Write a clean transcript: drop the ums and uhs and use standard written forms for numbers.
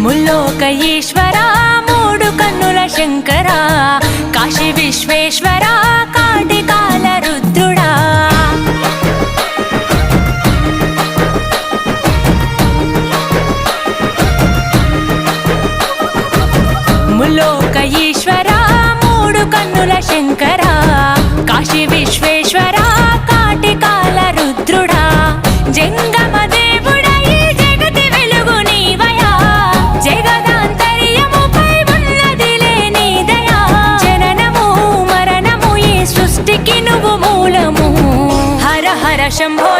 ముల్లోక ఈశ్వరా మూడు కన్నుల శంకరా కాశీ విశ్వేశ్వరా కాటికాల రుద్రుడా ముల్లోక ఈశ్వరా మూడు కన్నుల శంకరా కాశీ విశ్వేశ్వరా కాటికాల రుద్రుడా జంగమ దేవుడా ఈ జగతి వెలుగు నీవయా జగదాంతర్యముపై ఉన్నదిలే నీ దయా జననము మరణము ఈ సృష్టికి నువ్వు మూలము హర హర శంభో